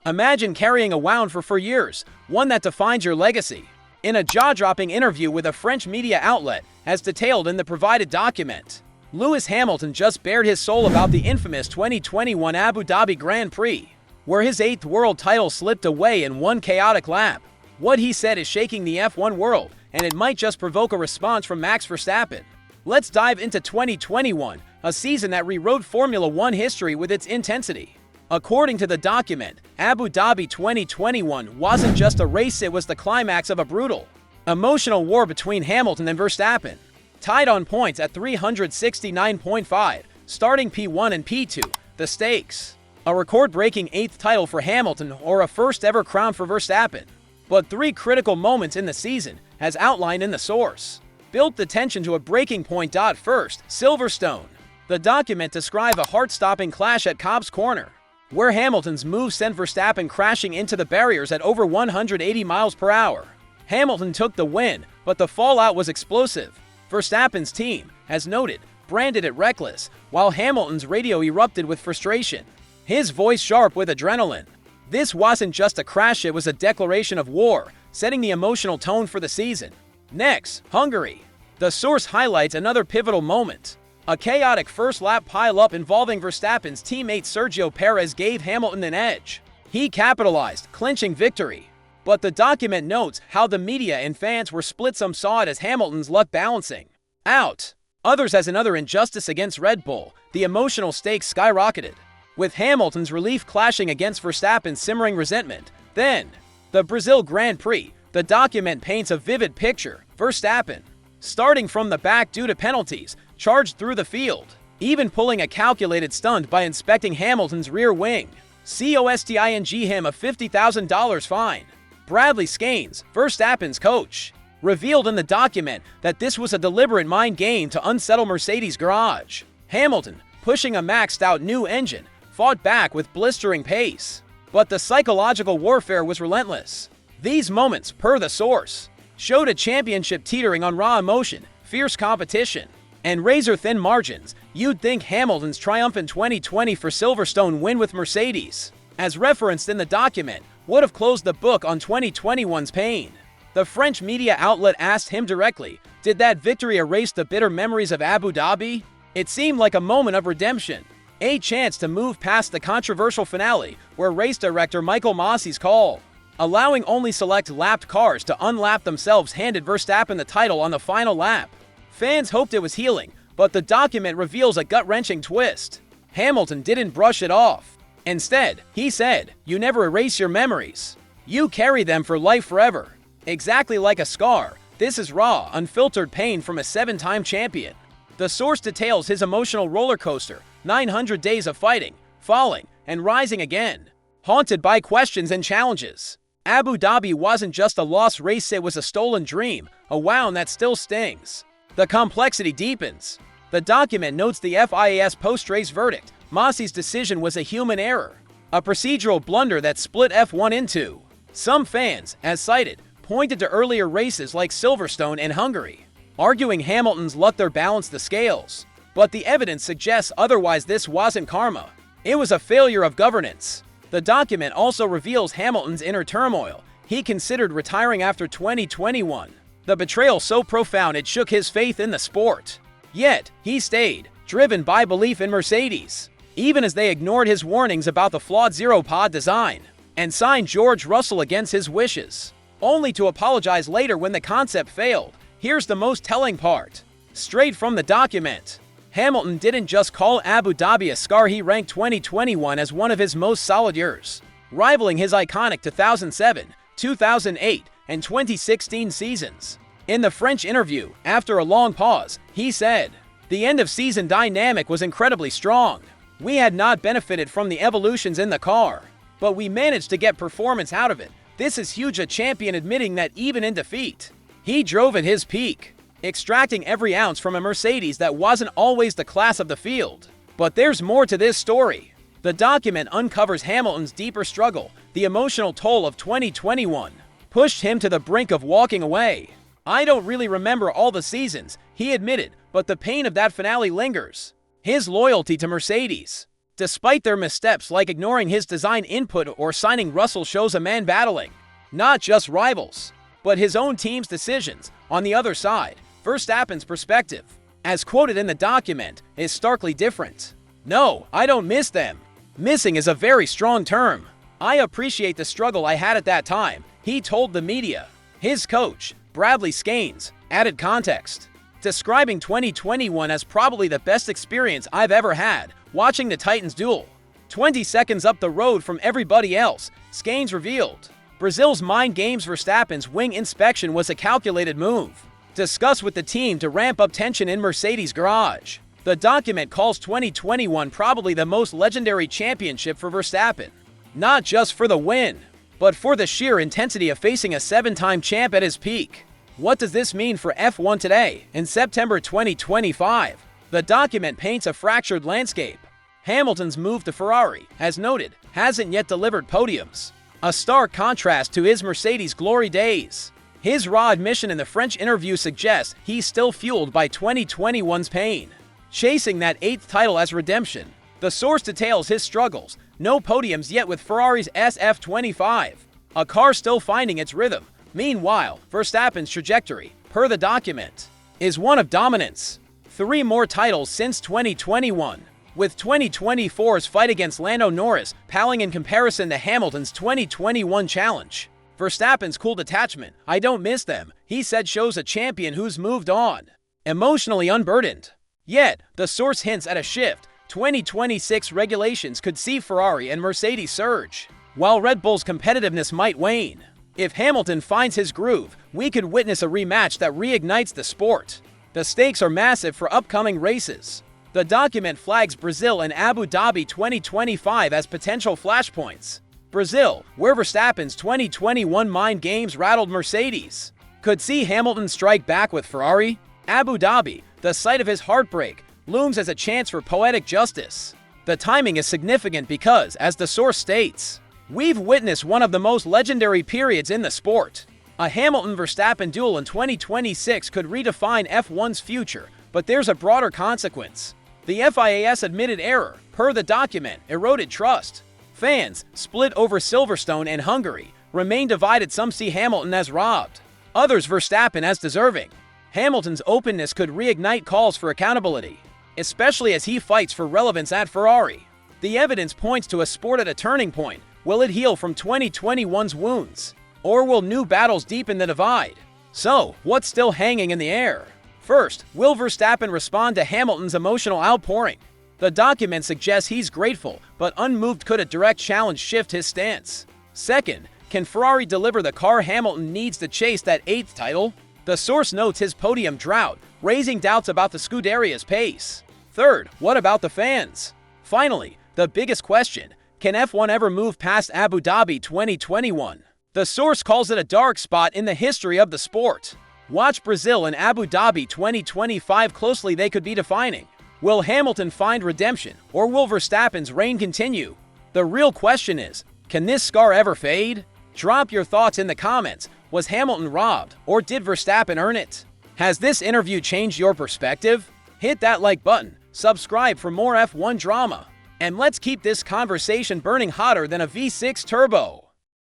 Imagine carrying a wound for years, one that defines your legacy. In a jaw-dropping interview with a French media outlet, as detailed in the provided document, Lewis Hamilton just bared his soul about the infamous 2021 Abu Dhabi Grand Prix, where his 8th world title slipped away in one chaotic lap. What he said is shaking the F1 world, and it might just provoke a response from Max Verstappen. Let's dive into 2021, a season that rewrote Formula One history with its intensity. According to the document, Abu Dhabi 2021 wasn't just a race, it was the climax of a brutal, emotional war between Hamilton and Verstappen. Tied on points at 369.5, starting P1 and P2, the stakes: a record-breaking 8th title for Hamilton or a first-ever crown for Verstappen. But 3 critical moments in the season, as outlined in the source, built the tension to a breaking point. First, Silverstone. The document describes a heart-stopping clash at Cobb's Corner, where Hamilton's move sent Verstappen crashing into the barriers at over 180 miles per hour. Hamilton took the win, but the fallout was explosive. Verstappen's team, as noted, branded it reckless, while Hamilton's radio erupted with frustration, his voice sharp with adrenaline. This wasn't just a crash, it was a declaration of war, setting the emotional tone for the season. Next, Hungary. The source highlights another pivotal moment. A chaotic first-lap pile-up involving Verstappen's teammate Sergio Perez gave Hamilton an edge. He capitalized, clinching victory. But the document notes how the media and fans were split. Some saw it as Hamilton's luck balancing out, others as another injustice against Red Bull. The emotional stakes skyrocketed, with Hamilton's relief clashing against Verstappen's simmering resentment. Then, the Brazil Grand Prix. The document paints a vivid picture. Verstappen, starting from the back due to penalties, charged through the field, even pulling a calculated stunt by inspecting Hamilton's rear wing, costing him a $50,000 fine. Bradley Scanes, Verstappen's coach, revealed in the document that this was a deliberate mind game to unsettle Mercedes' garage. Hamilton, pushing a maxed-out new engine, fought back with blistering pace, but the psychological warfare was relentless. These moments, per the source, showed a championship teetering on raw emotion, fierce competition, and razor-thin margins. You'd think Hamilton's triumphant 2020 for Silverstone win with Mercedes, as referenced in the document, would have closed the book on 2021's pain. The French media outlet asked him directly, did that victory erase the bitter memories of Abu Dhabi? It seemed like a moment of redemption, a chance to move past the controversial finale, where race director Michael Massey's call, allowing only select lapped cars to unlap themselves, handed Verstappen the title on the final lap. Fans hoped it was healing, but the document reveals a gut-wrenching twist. Hamilton didn't brush it off. Instead, he said, "You never erase your memories. You carry them for life forever." Exactly like a scar, this is raw, unfiltered pain from a 7-time champion. The source details his emotional roller coaster, 900 days of fighting, falling, and rising again, haunted by questions and challenges. Abu Dhabi wasn't just a lost race, it was a stolen dream, a wound that still stings. The complexity deepens. The document notes the FIA's post-race verdict. Massey's decision was a human error, a procedural blunder that split F1 in two. Some fans, as cited, pointed to earlier races like Silverstone and Hungary, arguing Hamilton's luck there balanced the scales. But the evidence suggests otherwise. This wasn't karma. It was a failure of governance. The document also reveals Hamilton's inner turmoil. He considered retiring after 2021. The betrayal so profound it shook his faith in the sport. Yet, he stayed, driven by belief in Mercedes, even as they ignored his warnings about the flawed zero-pod design, and signed George Russell against his wishes, only to apologize later when the concept failed. Here's the most telling part. Straight from the document, Hamilton didn't just call Abu Dhabi a scar, he ranked 2021 as one of his most solid years, rivaling his iconic 2007, 2008, and 2016 seasons. In the French interview, after a long pause, he said, "The end-of-season dynamic was incredibly strong. We had not benefited from the evolutions in the car, but we managed to get performance out of it. This is huge," a champion admitting that even in defeat, he drove at his peak, extracting every ounce from a Mercedes that wasn't always the class of the field. But there's more to this story. The document uncovers Hamilton's deeper struggle. The emotional toll of 2021 pushed him to the brink of walking away. "I don't really remember all the seasons," he admitted, "but the pain of that finale lingers." His loyalty to Mercedes, Despite their missteps like ignoring his design input or signing Russell shows a man battling not just rivals, but his own team's decisions. On the other side, Verstappen's perspective, as quoted in the document, is starkly different. "No, I don't miss them. Missing is a very strong term. I appreciate the struggle I had at that time," he told the media. His coach, Bradley Scanes, added context, describing 2021 as probably the best experience I've ever had, watching the Titans duel. 20 seconds up the road from everybody else, Scanes revealed. Brazil's mind games Verstappen's wing inspection was a calculated move, discussed with the team to ramp up tension in Mercedes' garage. The document calls 2021 probably the most legendary championship for Verstappen, not just for the win, but for the sheer intensity of facing a 7-time champ at his peak. What does this mean for F1 today, in September 2025? The document paints a fractured landscape. Hamilton's move to Ferrari, as noted, hasn't yet delivered podiums, a stark contrast to his Mercedes glory days. His raw admission in the French interview suggests he's still fueled by 2021's pain, chasing that 8th title as redemption. The source details his struggles. No podiums yet with Ferrari's SF25, a car still finding its rhythm. Meanwhile, Verstappen's trajectory, per the document, is one of dominance. 3 more titles since 2021, with 2024's fight against Lando Norris paling in comparison to Hamilton's 2021 challenge. Verstappen's cool detachment, "I don't miss them," he said, shows a champion who's moved on, emotionally unburdened. Yet, the source hints at a shift. 2026 regulations could see Ferrari and Mercedes surge, while Red Bull's competitiveness might wane. If Hamilton finds his groove, we could witness a rematch that reignites the sport. The stakes are massive for upcoming races. The document flags Brazil and Abu Dhabi 2025 as potential flashpoints. Brazil, where Verstappen's 2021 mind games rattled Mercedes, could see Hamilton strike back with Ferrari. Abu Dhabi, the site of his heartbreak, looms as a chance for poetic justice. The timing is significant because, as the source states, we've witnessed one of the most legendary periods in the sport. A Hamilton-Verstappen duel in 2026 could redefine F1's future, but there's a broader consequence. The FIA's admitted error, per the document, eroded trust. Fans, split over Silverstone and Hungary, remain divided. Some see Hamilton as robbed, others Verstappen as deserving. Hamilton's openness could reignite calls for accountability, especially as he fights for relevance at Ferrari. The evidence points to a sport at a turning point. Will it heal from 2021's wounds, or will new battles deepen the divide? So, what's still hanging in the air? First, will Verstappen respond to Hamilton's emotional outpouring? The document suggests he's grateful, but unmoved. Could a direct challenge shift his stance? Second, can Ferrari deliver the car Hamilton needs to chase that 8th title? The source notes his podium drought, raising doubts about the Scuderia's pace. Third, what about the fans? Finally, the biggest question, can F1 ever move past Abu Dhabi 2021? The source calls it a dark spot in the history of the sport. Watch Brazil and Abu Dhabi 2025 closely. They could be defining. Will Hamilton find redemption, or will Verstappen's reign continue? The real question is, can this scar ever fade? Drop your thoughts in the comments. Was Hamilton robbed, or did Verstappen earn it? Has this interview changed your perspective? Hit that like button, subscribe for more F1 drama, and let's keep this conversation burning hotter than a V6 turbo.